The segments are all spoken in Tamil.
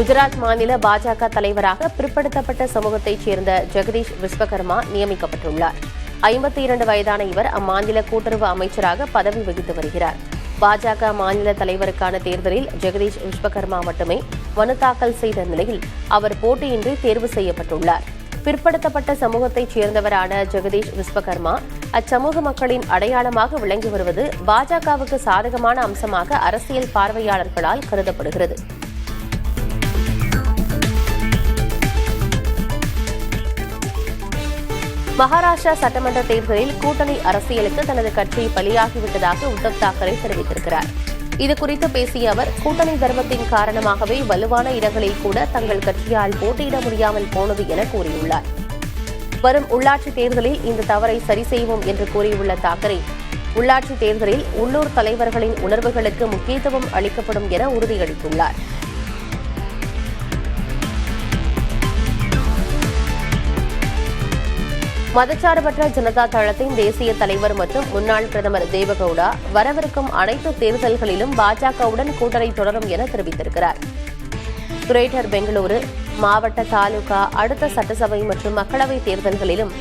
குஜராத் மாநில பாஜக தலைவராக பிற்படுத்தப்பட்ட சமூகத்தைச் சேர்ந்த ஜெகதீஷ் விஸ்வகர்மா நியமிக்கப்பட்டுள்ளார். 52 வயதான இவர் அம்மாநில கூட்டுறவு அமைச்சராக பதவி வகித்து வருகிறார். பாஜக மாநில தலைவருக்கான தேர்தலில் ஜெகதீஷ் விஸ்வகர்மா மட்டுமே மனு தாக்கல் செய்த நிலையில் அவர் போட்டியின்றி தேர்வு செய்யப்பட்டுள்ளார். பிற்படுத்தப்பட்ட சமூகத்தைச் சேர்ந்தவரான ஜெகதீஷ் விஸ்வகர்மா அச்சமூக மக்களின் அடையாளமாக விளங்கி வருவது பாஜகவுக்கு சாதகமான அம்சமாக அரசியல் பார்வையாளர்களால் கருதப்படுகிறது. மகாராஷ்டிரா சட்டமன்ற தேர்தலில் கூட்டணி அரசியலுக்கு தனது கட்சி பலியாகிவிட்டதாக உத்தவ் தாக்கரே தெரிவித்திருக்கிறார். இதுகுறித்து பேசிய அவர், கூட்டணி தர்மத்தின் காரணமாகவே வலுவான இடங்களில் கூட தங்கள் கட்சியால் போட்டியிட முடியாமல் போனது என கூறியுள்ளார். வரும் உள்ளாட்சி தேர்தலில் இந்த தவறை சரி செய்வோம் என்று கூறியுள்ள தாக்கரே, உள்ளாட்சி தேர்தலில் உள்ளூர் தலைவர்களின் உணர்வுகளுக்கு முக்கியத்துவம் அளிக்கப்படும் என உறுதியளித்துள்ளார். மதச்சார்பற்ற ஜனதா தளத்தின் தேசிய தலைவர் மற்றும் முன்னாள் பிரதமர் தேவகவுடா வரவிருக்கும் அனைத்து தேர்தல்களிலும் பாஜகவுடன் கூட்டணி தொடரும் என தெரிவித்திருக்கிறார். கிரேட்டர் பெங்களூரு மாவட்ட, தாலுகா, அடுத்த சட்டசபை மற்றும் மக்களவைத் தேர்தல்களிலும்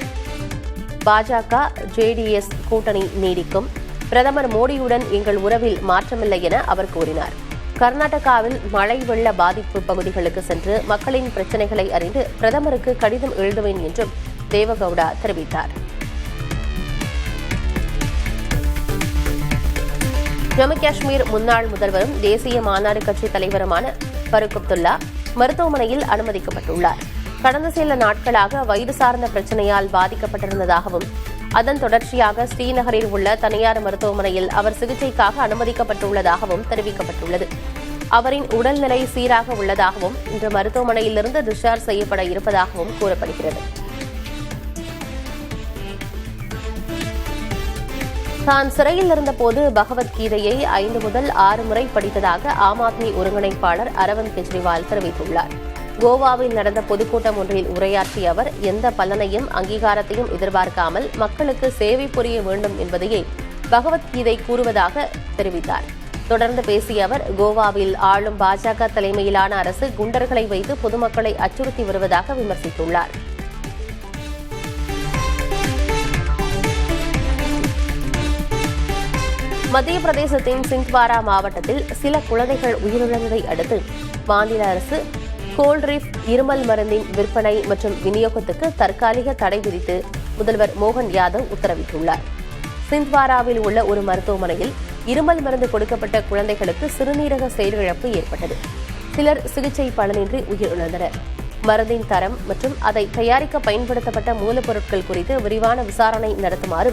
பாஜக ஜேடிஎஸ் கூட்டணி நீடிக்கும். பிரதமர் மோடியுடன் எங்கள் உறவில் மாற்றமில்லை என அவர் கூறினார். கர்நாடகாவில் மழை வெள்ள பாதிப்பு பகுதிகளுக்கு சென்று மக்களின் பிரச்சினைகளை அறிந்து பிரதமருக்கு கடிதம் எழுதுவேன் என்றும் தேவகவுடா தெரிவித்தார். ஜம்மு காஷ்மீர் முன்னாள் முதல்வரும் தேசிய மாநாடு கட்சி தலைவருமான ஃபருக் அப்துல்லா மருத்துவமனையில் அனுமதிக்கப்பட்டுள்ளார். கடந்த சில நாட்களாக வயிறு சார்ந்த பிரச்சினையால் பாதிக்கப்பட்டிருந்ததாகவும் அதன் தொடர்ச்சியாக ஸ்ரீநகரில் உள்ள தனியார் மருத்துவமனையில் அவர் சிகிச்சைக்காக அனுமதிக்கப்பட்டுள்ளதாகவும் தெரிவிக்கப்பட்டுள்ளது. அவரின் உடல்நிலை சீராக உள்ளதாகவும் இன்று மருத்துவமனையிலிருந்து டிஸ்சார்ஜ் செய்யப்பட இருப்பதாகவும் கூறப்படுகிறது. தான் சிறையில் இருந்தபோது பகவத்கீதையை 5 முதல் 6 முறை படித்ததாக ஆம் ஆத்மி ஒருங்கிணைப்பாளர் அரவிந்த் கெஜ்ரிவால் தெரிவித்துள்ளார். கோவாவில் நடந்த பொதுக்கூட்டம் ஒன்றில் உரையாற்றிய அவர், எந்த பலனையும் அங்கீகாரத்தையும் எதிர்பார்க்காமல் மக்களுக்கு சேவை புரிய வேண்டும் என்பதையே பகவத்கீதை கூறுவதாக தெரிவித்தார். தொடர்ந்து பேசிய அவர், கோவாவில் ஆளும் பாஜக தலைமையிலான அரசு குண்டர்களை வைத்து பொதுமக்களை அச்சுறுத்தி வருவதாக விமர்சித்துள்ளார். மத்திய பிரதேசத்தின் சிந்த்வாரா மாவட்டத்தில் சில குழந்தைகள் உயிரிழந்ததை அடுத்து மாநில அரசு கோல்ட்ரீஃப் இருமல் மருந்தின் விற்பனை மற்றும் விநியோகத்துக்கு தற்காலிக தடை விதித்து முதல்வர் மோகன் யாதவ் உத்தரவிட்டுள்ளார். சிந்த்வாராவில் உள்ள ஒரு மருத்துவமனையில் இருமல் மருந்து கொடுக்கப்பட்ட குழந்தைகளுக்கு சிறுநீரக செயலிழப்பு ஏற்பட்டது. சிலர் சிகிச்சை பலனின்றி உயிரிழந்தனர். மருந்தின் தரம் மற்றும் அதை தயாரிக்க பயன்படுத்தப்பட்ட மூலப்பொருட்கள் குறித்து விரிவான விசாரணை நடத்துமாறு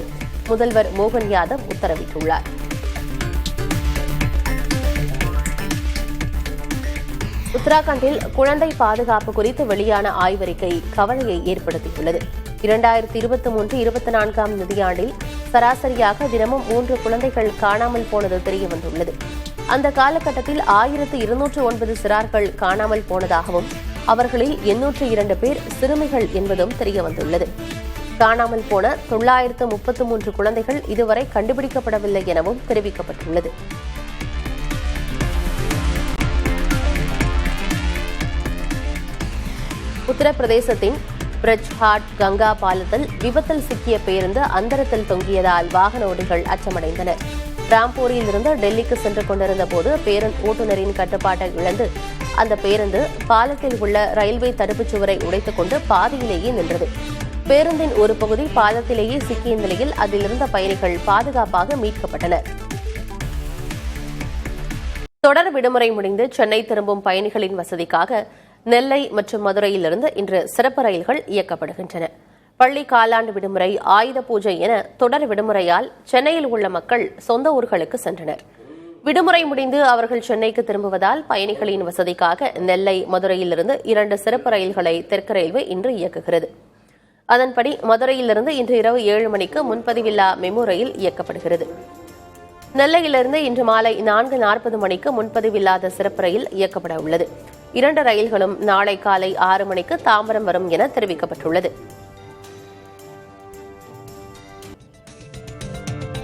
முதல்வர் மோகன் யாதவ் உத்தரவிட்டுள்ளார். உத்தராகண்டில் குழந்தை பாதுகாப்பு குறித்து வெளியான ஆய்வறிக்கை கவலையை ஏற்படுத்தியுள்ளது. 2023-24 நிதியாண்டில் சராசரியாக தினமும் 3 குழந்தைகள் காணாமல் போனது தெரியவந்துள்ளது. அந்த காலகட்டத்தில் 1209 சிறார்கள் காணாமல் போனதாகவும் அவர்களில் 802 பேர் சிறுமிகள் என்பதும் தெரியவந்துள்ளது. காணாமல் போன 933 குழந்தைகள் இதுவரை கண்டுபிடிக்கப்படவில்லை எனவும் தெரிவிக்கப்பட்டுள்ளது. உத்தரப்பிரதேசத்தின் பிரஜ்ஹாட் கங்கா பாலத்தில் விபத்தில் சிக்கிய பேருந்து அந்தரத்தில் தொங்கியதால் வாகன ஓட்டிகள் அச்சமடைந்தனர். ராம்பூரில் இருந்து டெல்லிக்கு சென்று கொண்டிருந்த போது பேருந்து ஓட்டுநரின் கட்டுப்பாட்டை இழந்து அந்த பேருந்து பாலத்தில் உள்ள ரயில்வே தடுப்புச் சுவரை உடைத்துக் கொண்டு பாதியிலேயே நின்றது. பேருந்தின் ஒரு பகுதி பாலத்திலேயே சிக்கிய நிலையில் அதிலிருந்த பயணிகள் பாதுகாப்பாக மீட்கப்பட்டனர். தொடர் விடுமுறை முடிந்து சென்னை திரும்பும் பயணிகளின் வசதிக்காக நெல்லை மற்றும் மதுரையிலிருந்து இன்று சிறப்பு ரயில்கள் இயக்கப்படுகின்றன. பள்ளி காலாண்டு விடுமுறை, ஆயுத பூஜை என தொடர் விடுமுறையால் சென்னையில் உள்ள மக்கள் சொந்த ஊர்களுக்கு சென்றனர். விடுமுறை முடிந்து அவர்கள் சென்னைக்கு திரும்புவதால் பயணிகளின் வசதிக்காக நெல்லை, மதுரையிலிருந்து 2 சிறப்பு ரயில்களை தெற்கு ரயில்வே இன்று இயக்குகிறது. அதன்படி மதுரையிலிருந்து இன்று இரவு 7 மணிக்கு முன்பதிவில்லா மெமு ரயில் இயக்கப்படுகிறது. நெல்லையிலிருந்து இன்று மாலை 4:40 மணிக்கு முன்பதிவில்லாத சிறப்பு ரயில் இயக்கப்பட உள்ளது. 2 ரயில்களும் நாளை காலை 6 மணிக்கு தாம்பரம் வரும் என தெரிவிக்கப்பட்டுள்ளது.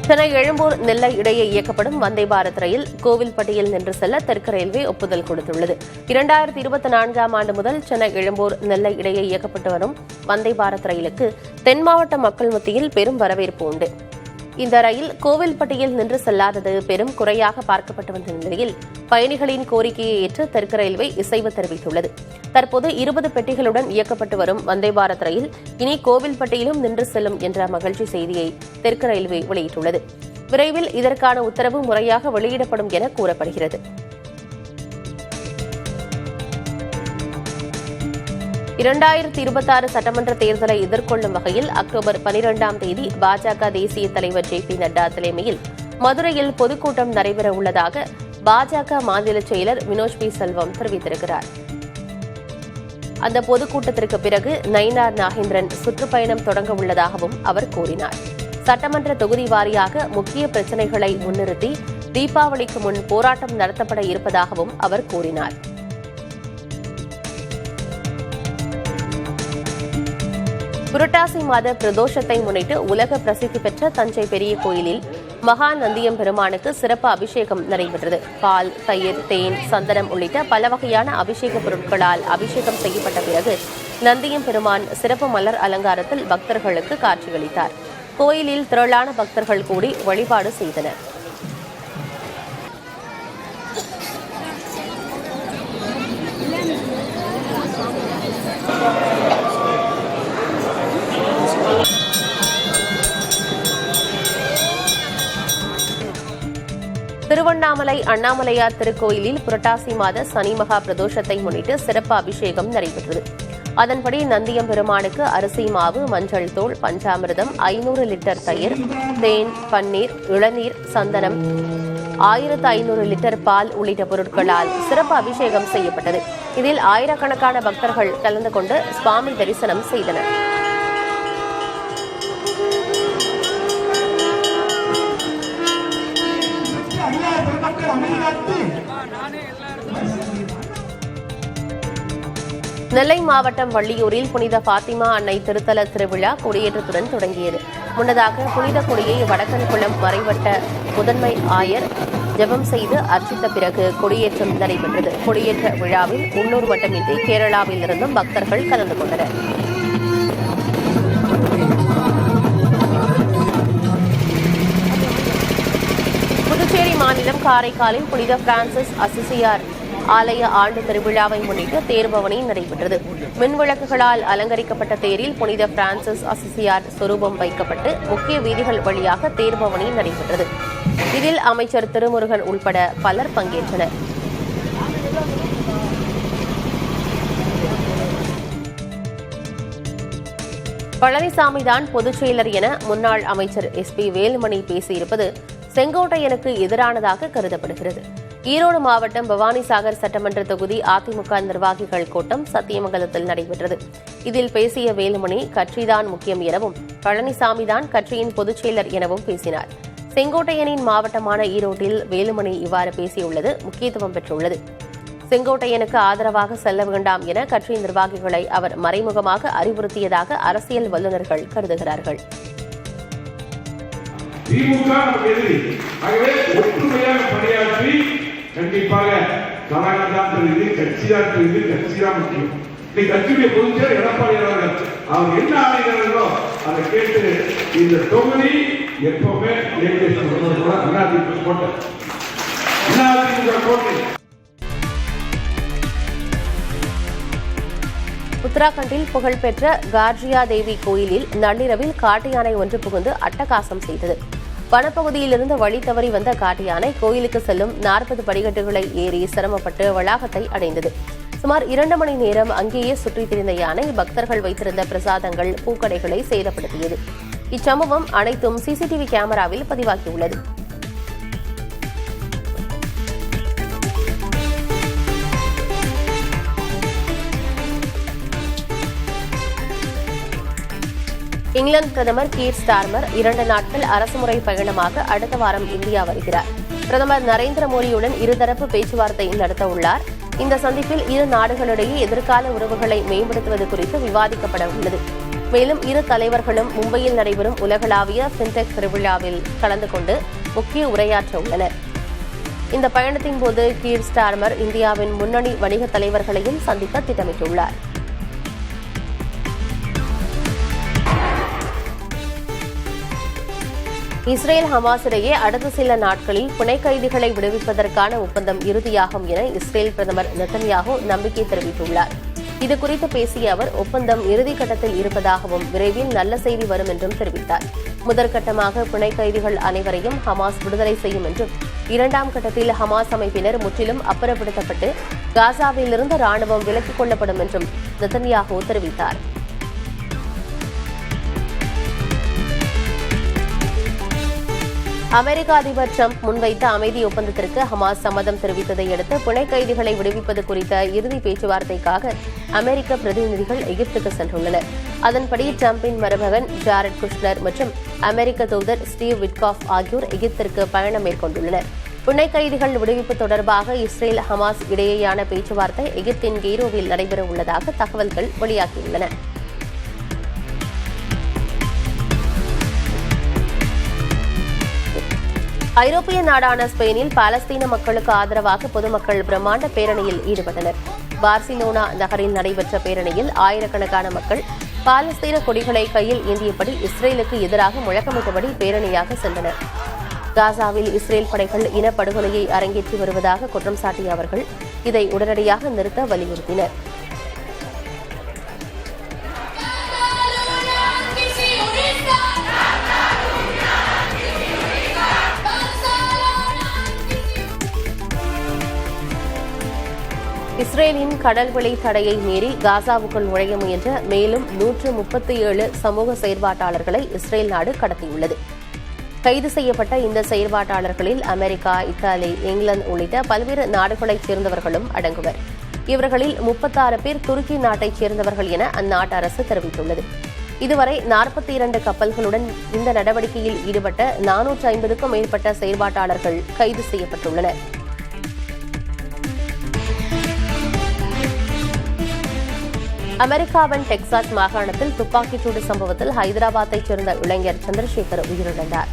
சென்னை எழும்பூர் நெல்லை இடையே இயக்கப்படும் வந்தே பாரத் ரயில் கோவில்பட்டியில் நின்று செல்ல தெற்கு ரயில்வே ஒப்புதல் கொடுத்துள்ளது. 2024ஆம் ஆண்டு முதல் சென்னை எழும்பூர் நெல்லை இடையே இயக்கப்பட்டு வரும் வந்தே பாரத் ரயிலுக்கு தென் மாவட்ட மக்கள் மத்தியில் பெரும் வரவேற்பு உண்டு. இந்த ரயில் கோவில்பட்டியில் நின்று செல்லாதது பெரும் குறையாக பார்க்கப்பட்டு வந்த நிலையில் பயணிகளின் கோரிக்கையை ஏற்று தெற்கு ரயில்வே இசைவு தெரிவித்துள்ளது. தற்போது 20 பெட்டிகளுடன் இயக்கப்பட்டு வரும் வந்தே பாரத் ரயில் இனி கோவில்பட்டியிலும் நின்று செல்லும் என்ற மகிழ்ச்சி செய்தியை தெற்கு ரயில்வே வெளியிட்டுள்ளது. விரைவில் இதற்கான உத்தரவு முறையாக வெளியிடப்படும் என கூறப்படுகிறது. 2026 சட்டமன்ற தேர்தலை எதிர்கொள்ளும் வகையில் அக்டோபர் 12ஆம் தேதி பாஜக தேசிய தலைவர் ஜே பி நட்டா தலைமையில் மதுரையில் பொதுக்கூட்டம் நடைபெற உள்ளதாக பாஜக மாநில செயலர் வினோத் பி செல்வம் தெரிவித்திருக்கிறார். அந்த பொதுக்கூட்டத்திற்கு பிறகு நயினார் நாகேந்திரன் சுற்றுப்பயணம் தொடங்க உள்ளதாகவும் அவர் கூறினார். சட்டமன்ற தொகுதி வாரியாக முக்கிய பிரச்சினைகளை முன்னிறுத்தி தீபாவளிக்கு முன் போராட்டம் நடத்தப்பட இருப்பதாகவும் அவர் கூறினார். புரட்டாசி மாத பிரதோஷத்தை முன்னிட்டு உலக பிரசித்தி பெற்ற தஞ்சை பெரிய கோயிலில் மகா நந்தியம் பெருமானுக்கு சிறப்பு அபிஷேகம் நடைபெற்றது. பால், தயிர், தேன், சந்தனம் உள்ளிட்ட பல வகையான அபிஷேக பொருட்களால் அபிஷேகம் செய்யப்பட்ட பிறகு நந்தியம் பெருமான் சிறப்பு மலர் அலங்காரத்தில் பக்தர்களுக்கு காட்சியளித்தார். கோயிலில் திரளான பக்தர்கள் கூடி வழிபாடு செய்தனர். திருவண்ணாமலை அண்ணாமலையார் திருக்கோயிலில் புரட்டாசி மாத சனி மகா பிரதோஷத்தை முன்னிட்டு சிறப்பு அபிஷேகம் நடைபெற்றது. அதன்படி நந்தியம் பெருமானுக்கு அரிசி மாவு, மஞ்சள் தூள், பஞ்சாமிர்தம், 500 லிட்டர் தயிர், தேன், பன்னீர், இளநீர், சந்தனம், 1500 லிட்டர் பால் உள்ளிட்ட பொருட்களால் சிறப்பு அபிஷேகம் செய்யப்பட்டது. இதில் ஆயிரக்கணக்கான பக்தர்கள் கலந்து கொண்டு சுவாமி தரிசனம் செய்தனர். நெல்லை மாவட்டம் வள்ளியூரில் புனித பாத்திமா அன்னை திருத்தல திருவிழா கொடியேற்றத்துடன் தொடங்கியது. முன்னதாக புனித கொடியை வடக்கன்குளம் மறைவட்ட முதன்மை ஆயர் ஜெபம் செய்து அர்ச்சித்த பிறகு கொடியேற்றம் நடைபெற்றது. கொடியேற்ற விழாவில் உள்ளூர் மட்டுமின்றி கேரளாவில் இருந்தும் பக்தர்கள் கலந்து கொண்டனர். புதுச்சேரி மாநிலம் காரைக்காலில் புனித பிரான்சிஸ் அசிசியார் ஆலய ஆண்டு திருவிழாவை முன்னிட்டு தேர்பவனி நடைபெற்றது. மின்விளக்குகளால் அலங்கரிக்கப்பட்ட தேரில் புனித பிரான்சிஸ் அசிசியார் சொரூபம் வைக்கப்பட்டு முக்கிய வீதிகள் வழியாக தேர்பவனி நடைபெற்றது. இதில் அமைச்சர் திருமுருகன் உள்பட பலர் பங்கேற்றனர். பழனிசாமிதான் பொதுச் செயலர் என முன்னாள் அமைச்சர் SP வேலுமணி பேசியிருப்பது செங்கோட்டையனுக்கு எதிரானதாக கருதப்படுகிறது. ஈரோடு மாவட்டம் பவானிசாகர் சட்டமன்ற தொகுதி அதிமுக நிர்வாகிகள் கூட்டம் சத்தியமங்கலத்தில் நடைபெற்றது. இதில் பேசிய வேலுமணி கட்சிதான் முக்கியம் எனவும் பழனிசாமிதான் கட்சியின் பொதுச் செயலர் எனவும் பேசினார். செங்கோட்டையனின் மாவட்டமான ஈரோட்டில் வேலுமணி இவ்வாறு பேசியுள்ளது முக்கியத்துவம் பெற்றுள்ளது. செங்கோட்டையனுக்கு ஆதரவாக செல்ல வேண்டாம் என கட்சி நிர்வாகிகளை அவர் மறைமுகமாக அறிவுறுத்தியதாக அரசியல் வல்லுநர்கள் கருதுகிறார்கள். கண்டிப்பாக கலாச்சாரம் தெரியுது, கட்சிதான் தெரியுது, கட்சிதான் முக்கியம். கட்சியுடைய பொதுச்செயலர் எடப்பாடி அவர்கள் அவர் என்ன ஆணைகிறார்களோ அதை கேட்டு இந்த தொகுதி எப்பவுமே கோட்டை. உத்தராகண்டில் புகழ்பெற்ற கார்ஜியா தேவி கோயிலில் நள்ளிரவில் காட்டு யானை ஒன்று புகுந்து அட்டகாசம் செய்தது. வனப்பகுதியிலிருந்து வழி தவறி வந்த காட்டு யானை கோயிலுக்கு செல்லும் 40 படிக்கட்டுகளை ஏறி சிரமப்பட்டு வளாகத்தை அடைந்தது. சுமார் 2 மணி நேரம் அங்கேயே சுற்றித் திரிந்த யானை பக்தர்கள் வைத்திருந்த பிரசாதங்கள், பூக்கடைகளை சேதப்படுத்தியது. இச்சம்பவம் அனைத்தும் CCTV கேமராவில் பதிவாகியுள்ளது. இங்கிலாந்து பிரதமர் கீர் ஸ்டார்மர் 2 நாட்கள் அரசுமுறை பயணமாக அடுத்த வாரம் இந்தியா வருகிறார். பிரதமர் நரேந்திர மோடியுடன் இருதரப்பு பேச்சுவார்த்தை நடத்த உள்ளார். இந்த சந்திப்பில் இரு நாடுகளிடையே எதிர்கால உறவுகளை மேம்படுத்துவது குறித்து விவாதிக்கப்பட உள்ளது. மேலும் இரு தலைவர்களும் மும்பையில் நடைபெறும் உலகளாவிய ஃபின்டெக் திருவிழாவில் கலந்து கொண்டு முக்கிய உரையாற்ற உள்ளனர். இந்த பயணத்தின் போது கீர் ஸ்டார்மர் இந்தியாவின் முன்னணி வணிக தலைவர்களையும் சந்திக்க திட்டமிட்டுள்ளார். இஸ்ரேல் ஹமாஸ் இடையே அடுத்த சில நாட்களில் பிணை கைதிகளை விடுவிப்பதற்கான ஒப்பந்தம் இறுதியாகும் என இஸ்ரேல் பிரதமர் நெதன்யாகு நம்பிக்கை தெரிவித்துள்ளார். இதுகுறித்து பேசிய அவர், ஒப்பந்தம் இறுதிக்கட்டத்தில் இருப்பதாகவும் விரைவில் நல்ல செய்தி வரும் என்றும் தெரிவித்தார். முதற்கட்டமாக பிணை கைதிகள் அனைவரையும் ஹமாஸ் விடுதலை செய்யும் என்றும், இரண்டாம் கட்டத்தில் ஹமாஸ் அமைப்பினர் முற்றிலும் அப்புறப்படுத்தப்பட்டு காசாவிலிருந்து ராணுவம் விலக்கிக் கொள்ளப்படும் என்றும் நெதன்யாகு தெரிவித்தார். அமெரிக்க அதிபர் டிரம்ப் முன்வைத்த அமைதி ஒப்பந்தத்திற்கு ஹமாஸ் சம்மதம் தெரிவித்ததை அடுத்து பிணை கைதிகளை விடுவிப்பது குறித்த இறுதி பேச்சுவார்த்தைக்காக அமெரிக்க பிரதிநிதிகள் எகிப்துக்கு சென்றுள்ளனர். அதன்படி டிரம்பின் மருமகன் ஜாரட் குஷ்னர் மற்றும் அமெரிக்க தூதர் ஸ்டீவ் விட்காஃப் ஆகியோர் எகிப்திற்கு பயணம் மேற்கொண்டுள்ளனர். பிணை கைதிகள் விடுவிப்பு தொடர்பாக இஸ்ரேல் ஹமாஸ் இடையேயான பேச்சுவார்த்தை எகிப்தின் கெய்ரோவில் நடைபெற உள்ளதாக தகவல்கள் வெளியாகியுள்ளன. ஐரோப்பிய நாடான ஸ்பெயினில் பாலஸ்தீன மக்களுக்கு ஆதரவாக பொதுமக்கள் பிரம்மாண்ட பேரணியில் ஈடுபட்டனர். பார்சிலோனா நகரில் நடைபெற்ற பேரணியில் ஆயிரக்கணக்கான மக்கள் பாலஸ்தீன கொடிகளை கையில் ஏந்தியபடி இஸ்ரேலுக்கு எதிராக முழக்கமிட்டபடி பேரணியாக சென்றனர். காசாவில் இஸ்ரேல் படைகள் இனப்படுகொலையை அரங்கேற்றி வருவதாக குற்றம் சாட்டிய அவர்கள் இதை உடனடியாக நிறுத்த வலியுறுத்தினர். இஸ்ரேலின் கடல்வழி தடையை மீறி காசாவுக்குள் நுழைய முயன்ற மேலும் 137 சமூக செயற்பாட்டாளர்களை இஸ்ரேல் நாடு கடத்தியுள்ளது. கைது செய்யப்பட்ட இந்த செயற்பாட்டாளர்களில் அமெரிக்கா, இத்தாலி, இங்கிலாந்து உள்ளிட்ட பல்வேறு நாடுகளைச் சேர்ந்தவர்களும் அடங்குவர். இவர்களில் 36 பேர் துருக்கி நாட்டைச் சேர்ந்தவர்கள் என அந்நாட்டு அரசு தெரிவித்துள்ளது. இதுவரை 42 கப்பல்களுடன் இந்த நடவடிக்கையில் ஈடுபட்ட 450க்கும் மேற்பட்ட செயற்பாட்டாளர்கள் கைது செய்யப்பட்டுள்ளனர். அமெரிக்காவின் டெக்சாஸ் மாகாணத்தில் துப்பாக்கிச்சூடு சம்பவத்தில் ஹைதராபாத்தைச் சேர்ந்த இளைஞர் சந்திரசேகர் உயிரிழந்தார்.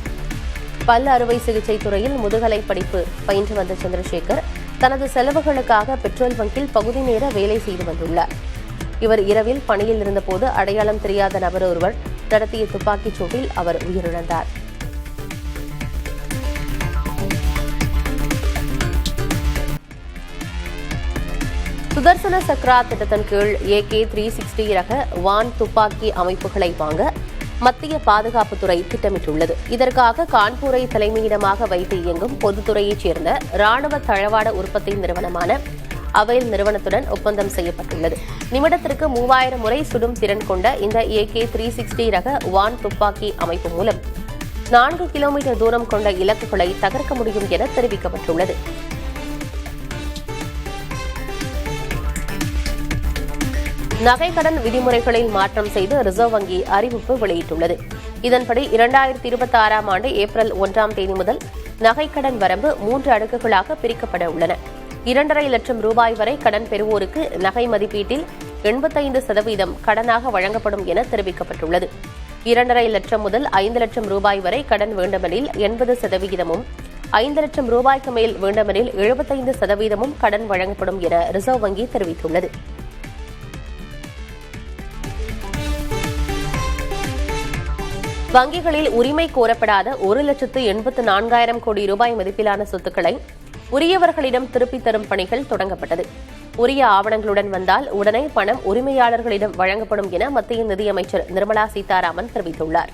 பல் அறுவை சிகிச்சை துறையில் முதுகலை படிப்பு பயின்று வந்த சந்திரசேகர் தனது செலவுகளுக்காக பெட்ரோல் பங்கில் பகுதி நேர வேலை செய்து வந்துள்ளார். இவர் இரவில் பணியில் இருந்தபோது அடையாளம் தெரியாத நபர் ஒருவர் நடத்திய துப்பாக்கிச் சூட்டில் அவர் உயிரிழந்தார். சுதர்சன சக்ரா திட்டத்தின் கீழ் AK-360 ரக வான் துப்பாக்கி அமைப்புகளை வாங்க மத்திய பாதுகாப்புத்துறை திட்டமிட்டுள்ளது. இதற்காக கான்பூரை தலைமையிடமாக வைத்து இயங்கும் பொதுத்துறையைச் சேர்ந்த ராணுவ தளவாட உற்பத்தி நிறுவனமான அவைல் நிறுவனத்துடன் ஒப்பந்தம் செய்யப்பட்டுள்ளது. நிமிடத்திற்கு 3000 முறை சுடும் திறன் கொண்ட இந்த AK-360 ரக வான் துப்பாக்கி அமைப்பு மூலம் 4 கிலோமீட்டர் தூரம் கொண்ட இலக்குகளை தகர்க்க முடியும் என தெரிவிக்கப்பட்டுள்ளது. நகைக்கடன் விதிமுறைகளில் மாற்றம் செய்து ரிசர்வ் வங்கி அறிவிப்பு வெளியிட்டுள்ளது. இதன்படி 2026ஆம் ஆண்டு ஏப்ரல் 1ஆம் தேதி முதல் நகைக்கடன் வரம்பு 3 அடுக்குகளாக பிரிக்கப்பட உள்ளன. 2.5 லட்சம் ரூபாய் வரை கடன் பெறுவோருக்கு நகை மதிப்பீட்டில் 85% கடனாக வழங்கப்படும் என தெரிவிக்கப்பட்டுள்ளது. 2.5 லட்சம் முதல் 5 லட்சம் ரூபாய் வரை கடன் வேண்டுமெனில் 80%, 5 லட்சம் ரூபாய்க்கு மேல் வேண்டுமெனில் 75% கடன் வழங்கப்படும் என ரிசர்வ் வங்கி தெரிவித்துள்ளது. வங்கிகளில் உரிமை கோரப்படாத 1,84,000 கோடி ரூபாய் மதிப்பிலான சொத்துக்களை உரியவர்களிடம் திருப்பித் தரும் பணிகள் தொடங்கப்பட்டது. உரிய ஆவணங்களுடன் வந்தால் உடனே பணம் உரிமையாளர்களிடம் வழங்கப்படும் என மத்திய நிதியமைச்சர் நிர்மலா சீதாராமன் தெரிவித்துள்ளார்.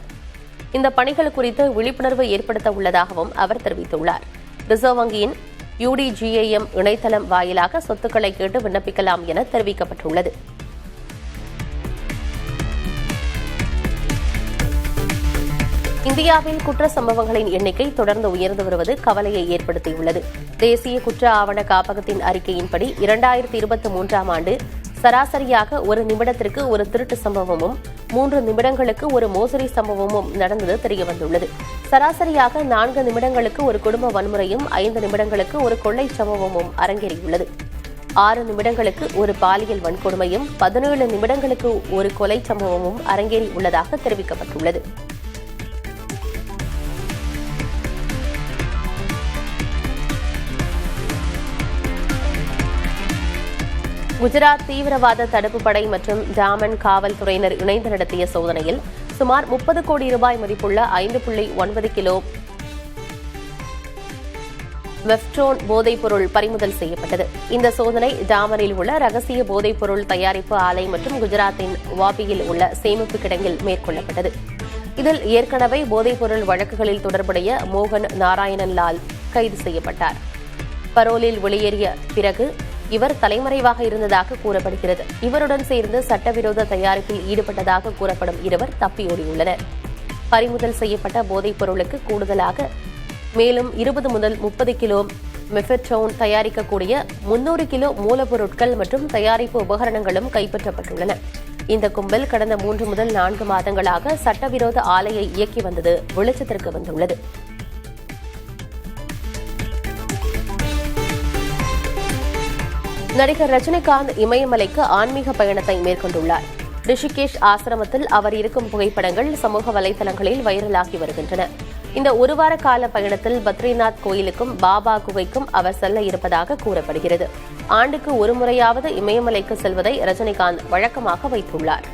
இந்த பணிகள் குறித்து விழிப்புணர்வு ஏற்படுத்த உள்ளதாகவும் அவர் தெரிவித்துள்ளார். ரிசர்வ் வங்கியின் UDGAM இணையதளம் வாயிலாக சொத்துக்களை கேட்டு விண்ணப்பிக்கலாம் என தெரிவிக்கப்பட்டுள்ளது. இந்தியாவில் குற்ற சம்பவங்களின் எண்ணிக்கை தொடர்ந்து உயர்ந்து வருவது கவலையை ஏற்படுத்தியுள்ளது. தேசிய குற்ற ஆவண காப்பகத்தின் அறிக்கையின்படி 2023ஆம் ஆண்டு சராசரியாக 1 நிமிடத்திற்கு ஒரு திருட்டு சம்பவமும் 3 நிமிடங்களுக்கு ஒரு மோசடி சம்பவமும் நடந்தது தெரியவந்துள்ளது. சராசரியாக 4 நிமிடங்களுக்கு ஒரு குடும்ப வன்முறையும் 5 நிமிடங்களுக்கு ஒரு கொள்ளை சம்பவமும் அரங்கேறியுள்ளது. 6 நிமிடங்களுக்கு ஒரு பாலியல் வன்கொடுமையும் 17 நிமிடங்களுக்கு ஒரு கொலை சம்பவமும் அரங்கேறி உள்ளதாக தெரிவிக்கப்பட்டுள்ளது. குஜராத் தீவிரவாத தடுப்பு படை மற்றும் டாமன் காவல்துறையினர் இணைந்து நடத்திய சோதனையில் சுமார் 30 கோடி ரூபாய் மதிப்புள்ள 5.9 கிலோ மெஃப்ட்ரோன் போதைப்பொருள் பறிமுதல் செய்யப்பட்டது. இந்த சோதனை டாமனில் உள்ள ரகசிய போதைப்பொருள் தயாரிப்பு ஆலை மற்றும் குஜராத்தின் வாபியில் உள்ள சேமிப்பு கிடங்கில் மேற்கொள்ளப்பட்டது. இதில் ஏற்கனவே போதைப்பொருள் வழக்குகளில் தொடர்புடைய மோகன் நாராயணன் லால் கைது செய்யப்பட்டார். பரோலில் வெளியேறிய பிறகு இவர் தலைமறைவாக இருந்ததாக கூறப்படுகிறது. இவருடன் சேர்ந்து சட்டவிரோத தயாரிப்பில் ஈடுபட்டதாக கூறப்படும் இருவர் தப்பியோடியுள்ளனர். பறிமுதல் செய்யப்பட்ட போதைப் பொருளுக்கு கூடுதலாக மேலும் 20 முதல் 30 கிலோ மெஃபெட்ரோன் தயாரிக்கக்கூடிய 300 கிலோ மூலப்பொருட்கள் மற்றும் தயாரிப்பு உபகரணங்களும் கைப்பற்றப்பட்டுள்ளன. இந்த கும்பல் கடந்த 3 முதல் 4 மாதங்களாக சட்டவிரோத ஆலையை இயக்கி வந்தது வெளிச்சத்திற்கு வந்துள்ளது. நடிகர் ரஜினிகாந்த் இமயமலைக்கு ஆன்மீக பயணத்தை மேற்கொண்டுள்ளார். ரிஷிகேஷ் ஆசிரமத்தில் அவர் இருக்கும் புகைப்படங்கள் சமூக வலைதளங்களில் வைரலாகி வருகின்றன. இந்த ஒரு வார கால பயணத்தில் பத்ரிநாத் கோயிலுக்கும் பாபா குகைக்கும் அவர் செல்ல இருப்பதாக கூறப்படுகிறது. ஆண்டுக்கு ஒரு முறையாவது இமயமலைக்கு செல்வதை ரஜினிகாந்த் வழக்கமாக வைத்துள்ளார்.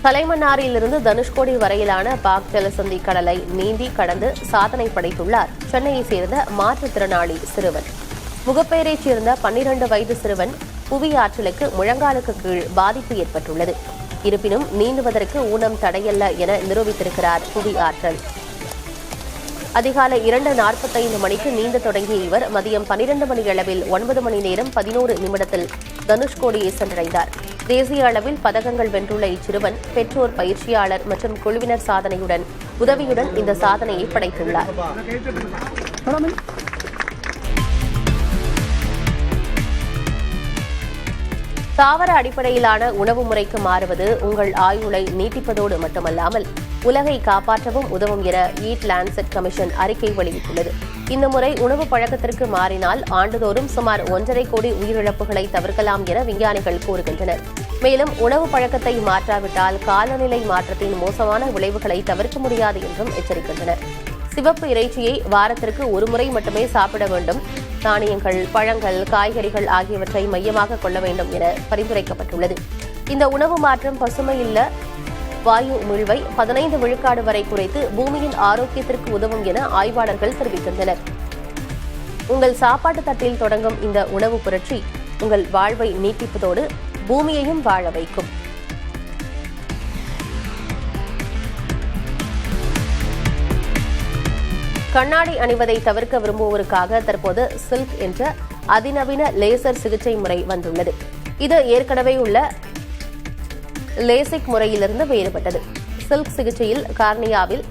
தலைமன்னாரிலிருந்து தனுஷ்கோடி வரையிலான பாக் ஜலசந்தி கடலை நீந்தி கடந்து சாதனை படைத்துள்ளார் சென்னையைச் சேர்ந்த மாற்றுத்திறனாளி சிறுவன். முகப்பெயரைச் சேர்ந்த 12 வயது சிறுவன் புவி ஆற்றலுக்கு முழங்காலுக்கு கீழ் பாதிப்பு ஏற்பட்டுள்ளது. இருப்பினும் நீந்துவதற்கு ஊனம் தடையல்ல என நிரூபித்திருக்கிறார் புவி ஆற்றல். அதிகாலை 2:45 மணிக்கு நீந்த தொடங்கிய இவர் மதியம் 12 மணி அளவில் 9 மணி நேரம் 11 நிமிடத்தில் தனுஷ்கோடியை சென்றடைந்தார். தேசிய அளவில் பதக்கங்கள் வென்றுள்ள இச்சிறுவன் பெற்றோர், பயிற்சியாளர் மற்றும் குழுவினர் உதவியுடன் இந்த சாதனையை படைத்துள்ளார். தாவர அடிப்படையிலான உணவு முறைக்கு மாறுவது உங்கள் ஆயுளை நீட்டிப்பதோடு மட்டுமல்லாமல் உலகை காப்பாற்றவும் உதவும் என ஈட் லான்செட் கமிஷன் அறிக்கை வெளியிட்டுள்ளது. இந்த முறை உணவு பழக்கத்திற்கு மாறினால் ஆண்டுதோறும் சுமார் 1.5 கோடி உயிரிழப்புகளை தவிர்க்கலாம் என விஞ்ஞானிகள் கூறுகின்றனர். மேலும் உணவு பழக்கத்தை மாற்றாவிட்டால் காலநிலை மாற்றத்தின் மோசமான விளைவுகளை தவிர்க்க முடியாது என்றும் எச்சரிக்கின்றனர். சிவப்பு இறைச்சியை வாரத்திற்கு ஒரு முறை மட்டுமே சாப்பிட வேண்டும். தானியங்கள், பழங்கள், காய்கறிகள் ஆகியவற்றை மையமாக கொள்ள வேண்டும் என பரிந்துரைக்கப்பட்டுள்ளது. இந்த உணவு மாற்றம் பசுமையில்ல வாயு உமிழ்வை 15 விழுக்காடு வரை குறைத்து பூமியின் ஆரோக்கியத்திற்கு உதவும் என ஆய்வாளர்கள் தெரிவிக்கின்றனர். உங்கள் சாப்பாட்டு தட்டில் தொடங்கும் இந்த உணவு புரட்சி உங்கள் வாழ்வை நீட்டிப்பதோடு பூமியையும் வாழ வைக்கும். கண்ணாடி அணிவதை தவிர்க்க விரும்புவோருக்காக தற்போது சில்க் என்ற அதிநவீன லேசர் சிகிச்சை முறை வந்துள்ளது. இது ஏற்கனவே உள்ள லேசிக் முறையிலிருந்து வேறுபட்டது. சில்க் சிகிச்சையில் கார்னியாவில்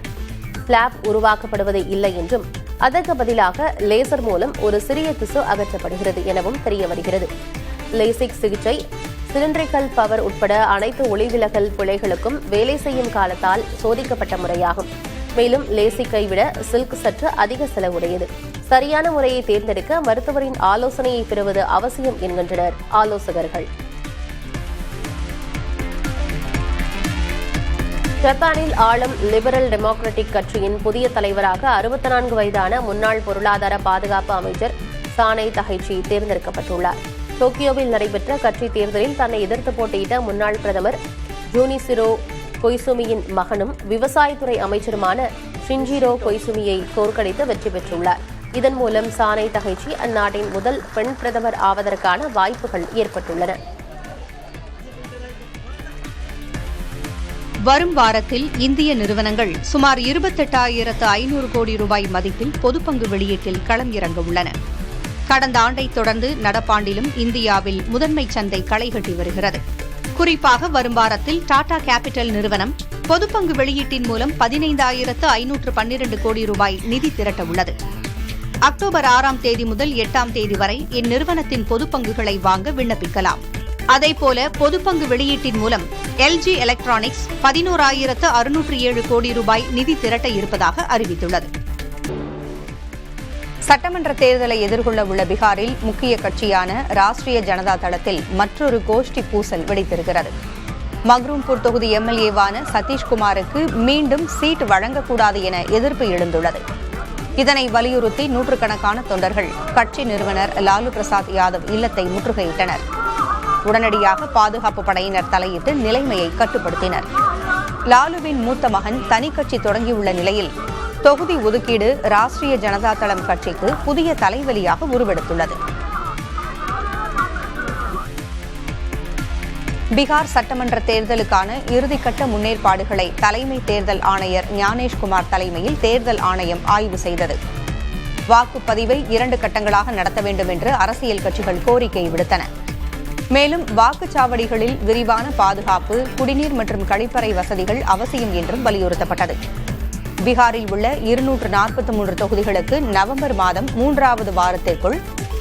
பிளாப் உருவாக்கப்படுவது இல்லை என்றும் அதற்கு பதிலாக லேசர் மூலம் ஒரு சிறிய திசு அகற்றப்படுகிறது எனவும் தெரிய வருகிறது. லேசிக் சிகிச்சை சிலிண்ட்ரிக்கல் பவர் உட்பட அனைத்து ஒளிவிலகல் பிழைகளுக்கும் வேலை செய்யும் காலத்தால் சோதிக்கப்பட்ட முறையாகும். மேலும் லேசிக்கை விட சில்க் சற்று அதிக செலவுடையது. சரியான முறையை தேர்ந்தெடுக்க மருத்துவரின் ஆலோசனையை பெறுவது அவசியம் என்கின்றனர் ஆலோசகர்கள். ஜப்பானில் ஆளும் லிபரல் டெமோக்ராட்டிக் கட்சியின் புதிய தலைவராக 64 வயதான முன்னாள் பொருளாதார பாதுகாப்பு அமைச்சர் சானை தகைச்சி தேர்ந்தெடுக்கப்பட்டுள்ளார். டோக்கியோவில் நடைபெற்ற கட்சி தேர்தலில் தன்னை எதிர்த்து போட்டியிட்ட முன்னாள் பிரதமர் ஜூனிசிரோ கொய்சுமியின் மகனும் விவசாயத்துறை அமைச்சருமான ஷின்ஜிரோ கொய்சுமியை தோற்கடித்து வெற்றி பெற்றுள்ளார். இதன் மூலம் சானை தகைச்சி அந்நாட்டின் முதல் பெண் பிரதமர் ஆவதற்கான வாய்ப்புகள் ஏற்பட்டுள்ளன. வரும் வாரத்தில் இந்திய நிறுவனங்கள் சுமார் 28,500 கோடி ரூபாய் மதிப்பில் பொதுப்பங்கு வெளியீட்டில் களம் இறங்க உள்ளன. கடந்த ஆண்டை தொடர்ந்து நடப்பாண்டிலும் இந்தியாவில் முதன்மை சந்தை களைகட்டி வருகிறது. குறிப்பாக வரும் வாரத்தில் டாடா கேபிட்டல் நிறுவனம் பொதுப்பங்கு வெளியீட்டின் மூலம் 15,512 கோடி ரூபாய் நிதி திரட்ட உள்ளது. அக்டோபர் 6ஆம் தேதி முதல் 8ஆம் தேதி வரை இந்நிறுவனத்தின் பொதுப்பங்குகளை வாங்க விண்ணப்பிக்கலாம். அதேபோல பொதுப்பங்கு வெளியீட்டின் மூலம் எல்ஜி எலக்ட்ரானிக்ஸ் 11,607 கோடி ரூபாய் நிதி திரட்ட இருப்பதாக அறிவித்துள்ளது. சட்டமன்ற தேர்தலை எதிர்கொள்ள உள்ள பீகாரில் முக்கிய கட்சியான ராஷ்டிரிய ஜனதா தளத்தில் மற்றொரு கோஷ்டி பூசல் வெடித்திருக்கிறது. மக்ரூம்பூர் தொகுதி எம்எல்ஏவான சதீஷ்குமாருக்கு மீண்டும் சீட் வழங்கக்கூடாது என எதிர்ப்பு எழுந்துள்ளது. இதனை வலியுறுத்தி நூற்றுக்கணக்கான தொண்டர்கள் கட்சி நிறுவனர் லாலு பிரசாத் யாதவ் இல்லத்தை முற்றுகையிட்டனர். உடனடியாக பாதுகாப்பு படையினர் தலையிட்டு நிலைமையை கட்டுப்படுத்தினர். லாலுவின் மூத்த மகன் தனிக்கட்சி தொடங்கியுள்ள நிலையில் தொகுதி ஒதுக்கீடு ராஷ்டிரிய ஜனதா தளம் கட்சிக்கு புதிய தலைவலியாக உருவெடுத்துள்ளது. பீகார் சட்டமன்ற தேர்தலுக்கான இறுதிக்கட்ட முன்னேற்பாடுகளை தலைமை தேர்தல் ஆணையர் ஞானேஷ்குமார் தலைமையில் தேர்தல் ஆணையம் ஆய்வு செய்தது. வாக்குப்பதிவை 2 கட்டங்களாக நடத்த வேண்டும் என்று அரசியல் கட்சிகள் கோரிக்கை விடுத்தன. மேலும் வாக்குச்சாவடிகளில் விரிவான பாதுகாப்பு, குடிநீர் மற்றும் கழிப்பறை வசதிகள் அவசியம் என்றும் வலியுறுத்தப்பட்டது. பீகாரில் உள்ள 243 தொகுதிகளுக்கு நவம்பர் மாதம் 3வது வாரத்திற்குள்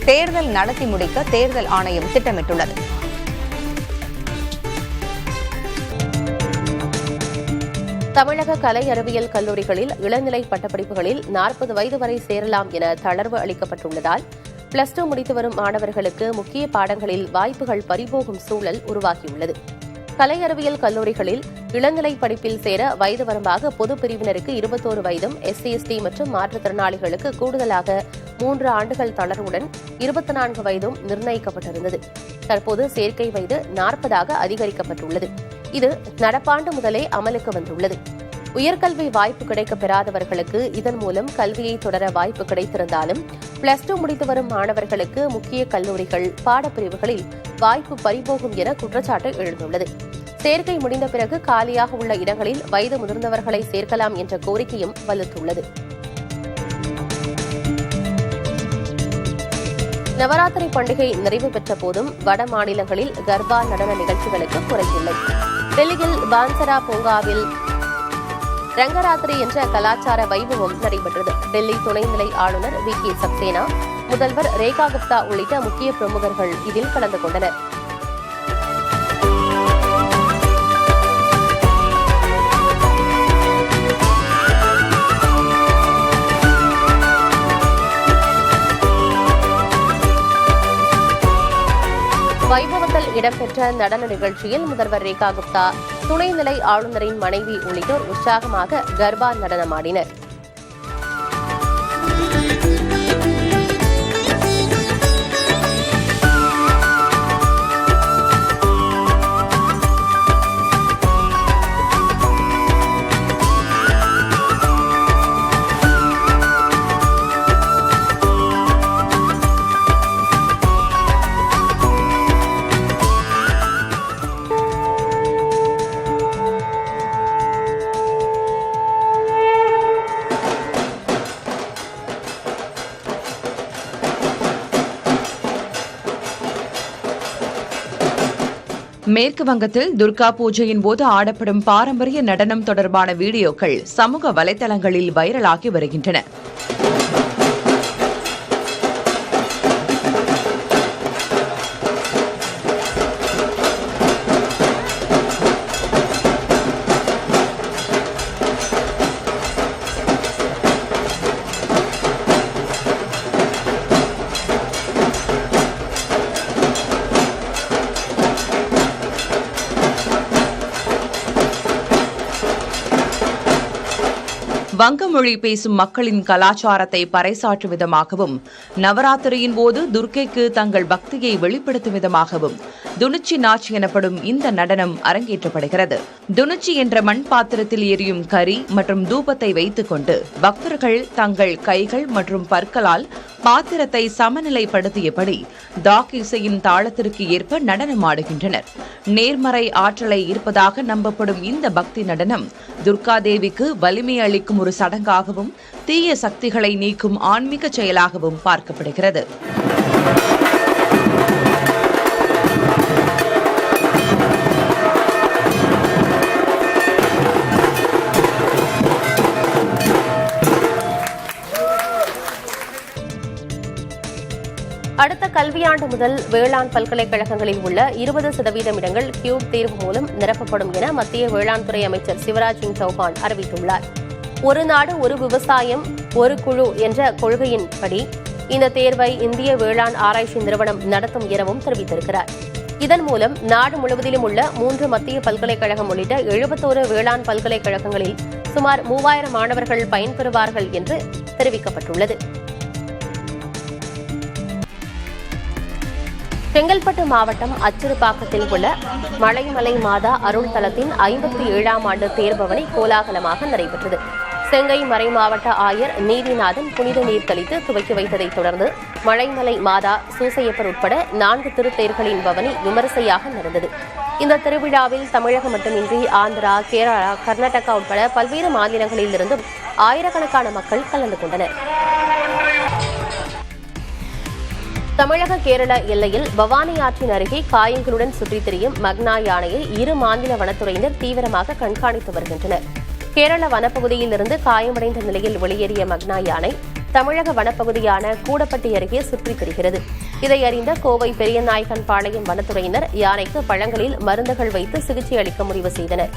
தேர்தல் நடத்தி முடிக்க தேர்தல் ஆணையம் திட்டமிட்டுள்ளது. தமிழக கலை அறிவியல் கல்லூரிகளில் இளநிலை பட்டப்படிப்புகளில் 40 வயது வரை சேரலாம் என தளர்வு அளிக்கப்பட்டுள்ளதால் +2 முடித்து வரும் மாணவர்களுக்கு முக்கிய பாடங்களில் வாய்ப்புகள் பறிபோகும் சூழல் உருவாகியுள்ளது. கலை அறிவியல் கல்லூரிகளில் இளநிலை படிப்பில் சேர வயது வரம்பாக பொது பிரிவினருக்கு 21 வயதும், SC/ST மற்றும் மாற்றுத்திறனாளிகளுக்கு கூடுதலாக 3 ஆண்டுகள் தளர்வுடன் 24 வயதும் நிர்ணயிக்கப்பட்டிருந்தது. தற்போது சேர்க்கை வயது 40ஆக அதிகரிக்கப்பட்டுள்ளது. இது நடப்பாண்டு முதலே அமலுக்கு வந்துள்ளது. உயர்கல்வி வாய்ப்பு கிடைக்கப் பெறாதவர்களுக்கு இதன் மூலம் கல்வியை தொடர வாய்ப்பு கிடைத்திருந்தாலும் +2 முடித்து வரும் மாணவர்களுக்கு முக்கிய கல்லூரிகள் பாடப்பிரிவுகளில் வாய்ப்பு பறிபோகும் என குற்றச்சாட்டு எழுந்துள்ளது. சேர்க்கை முடிந்த பிறகு காலியாக உள்ள இடங்களில் வயது முதிர்ந்தவர்களை சேர்க்கலாம் என்ற கோரிக்கையும் வலுத்துள்ளது. நவராத்திரி பண்டிகை நிறைவு பெற்ற போதும் வட மாநிலங்களில் கர்பா நடன நிகழ்ச்சிகளுக்கு குறையில்லை. டெல்லியில் பான்சரா பூங்காவில் ரங்கராத்திரி என்ற கலாச்சார வைபவம் நடைபெற்றது. டெல்லி துணைநிலை ஆளுநர் VK சக்சேனா, முதல்வர் ரேகா குப்தா உள்ளிட்ட முக்கிய பிரமுகர்கள் இதில் கலந்து கொண்டனர். வைபவத்தில் இடம்பெற்ற நடன நிகழ்ச்சியில் முதல்வர் ரேகா குப்தா, துணைநிலை ஆளுநரின் மனைவி உள்ளிட்டோர் உற்சாகமாக கர்பா நடனமாடினர். மேற்கு வங்கத்தில் துர்கா பூஜையின் போது ஆடப்படும் பாரம்பரிய நடனம் தொடர்பான வீடியோக்கள் சமூக வலைதளங்களில் வைரலாகி வருகின்றன. வங்க மொழி பேசும் மக்களின் கலாச்சாரத்தை பறைசாற்றும் விதமாகவும், நவராத்திரியின் போது துர்க்கைக்கு தங்கள் பக்தியை வெளிப்படுத்தும் விதமாகவும் துணுச்சி நாச் எனப்படும் இந்த நடனம் அரங்கேற்றப்படுகிறது. துணுச்சி என்ற மண் பாத்திரத்தில் எரியும் கரி மற்றும் தூபத்தை வைத்துக் கொண்டு பக்தர்கள் தங்கள் கைகள் மற்றும் பற்களால் பாத்திரத்தை சமநிலைப்படுத்தியபடி டாக் இசையின் தாளத்திற்கு ஏற்ப நடனமாடுகின்றனர். நேர்மறை ஆற்றலை ஈர்ப்பதாக நம்பப்படும் இந்த பக்தி நடனம் துர்கா தேவிக்கு வலிமை அளிக்கும் ஒரு சடங்காகவும் தீய சக்திகளை நீக்கும் ஆன்மீக செயலாகவும் பார்க்கப்படுகிறது. அடுத்த கல்வியாண்டு முதல் வேளாண் பல்கலைக்கழகங்களில் உள்ள 20% இடங்கள் கியூட் தேர்வு மூலம் நிரப்பப்படும் என மத்திய வேளாண் துறை அமைச்சர் சிவராஜ் சிங் சௌஹான் அறிவித்துள்ளார். ஒரு நாடு ஒரு விவசாயம் ஒரு குழு என்ற கொள்கையின்படி இந்த தேர்வை இந்திய வேளாண் ஆராய்ச்சி நிறுவனம் நடத்தும் எனவும் தெரிவித்திருக்கிறார். இதன் மூலம் நாடு முழுவதிலும் உள்ள 3 மத்திய பல்கலைக்கழகம் உள்ளிட்ட 71 வேளாண் பல்கலைக்கழகங்களில் சுமார் 3000 மாணவர்கள் பயன்பெறுவார்கள் என்று தெரிவிக்கப்பட்டுள்ளது. செங்கல்பட்டு மாவட்டம் அச்சிறுபாக்கத்தில் உள்ள மலைமலை மாதா அருள் தலத்தின் 57ஆம் ஆண்டு தேர்பவனி கோலாகலமாக நடைபெற்றது. செங்கை மறை மாவட்ட ஆயர் நீதிநாதன் புனித நீர் தெளித்து துவக்கி வைத்ததைத் தொடர்ந்து மலைமலை மாதா சூசையப்பர் உட்பட 4 திருத்தேர்களின் பவனி விமரிசையாக நடந்தது. இந்த திருவிழாவில் தமிழகம் மட்டுமின்றி ஆந்திரா, கேரளா, கர்நாடகா உட்பட பல்வேறு மாநிலங்களில் இருந்தும் ஆயிரக்கணக்கான மக்கள் கலந்து கொண்டனர். தமிழக கேரள எல்லையில் பவானி ஆற்றின் அருகே காயங்களுடன் சுற்றித் திரியும் மக்னா யானையை 2 மாநில வனத்துறையினர் தீவிரமாக கண்காணித்து வருகின்றனர். கேரள வனப்பகுதியில் இருந்து காயமடைந்த நிலையில் வெளியேறிய மக்னா யானை தமிழக வனப்பகுதியான கூடப்பட்டி அருகே சுற்றித் திரிகிறது. இதை அறிந்த கோவை பெரியநாயக்கன் பாளையம் வனத்துறையினர் யானைக்கு பழங்களில் மருந்துகள் வைத்து சிகிச்சை அளிக்க முடிவு செய்தனர்.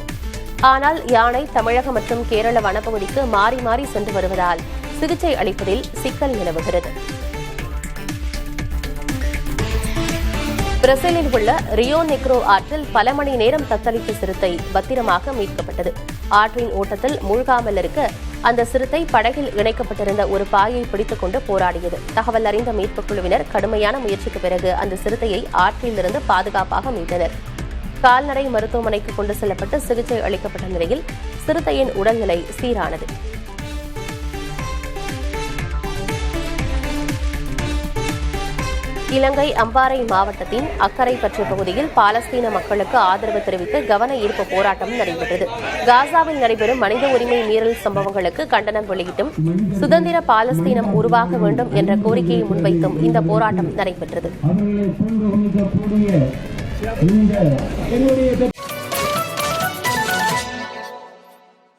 ஆனால் யானை தமிழக மற்றும் கேரள வனப்பகுதிக்கு மாறி மாறி சென்று வருவதால் சிகிச்சை அளிப்பதில் சிக்கல் நிலவுகிறது. பிரேசிலில் உள்ள ரியோ நெக்ரோ ஆற்றில் பல மணி நேரம் தத்தளித்த சிறுத்தை பத்திரமாக மீட்கப்பட்டது. ஆற்றின் ஓட்டத்தில் மூழ்காமல் இருக்க அந்த சிறுத்தை படகில் இணைக்கப்பட்டிருந்த ஒரு பாயை பிடித்துக் கொண்டு போராடியது. தகவல் அறிந்த மீட்புக் குழுவினர் கடுமையான முயற்சிக்கு பிறகு அந்த சிறுத்தையை ஆற்றிலிருந்து பாதுகாப்பாக மீட்டனர். கால்நடை மருத்துவமனைக்கு கொண்டு செல்லப்பட்டு சிகிச்சை அளிக்கப்பட்ட நிலையில் சிறுத்தையின் உடல்நிலை சீரானது. இலங்கை அம்பாறை மாவட்டத்தின் அக்கரைப்பற்று பகுதியில் பாலஸ்தீன மக்களுக்கு ஆதரவு தெரிவித்து கவன ஈர்ப்பு போராட்டம் நடைபெற்றது. காசாவில் நடைபெறும் மனித உரிமை மீறல் சம்பவங்களுக்கு கண்டனம் வெளியிட்டும் சுதந்திர பாலஸ்தீனம் உருவாக வேண்டும் என்ற கோரிக்கையை முன்வைத்தும் இந்த போராட்டம் நடைபெற்றது.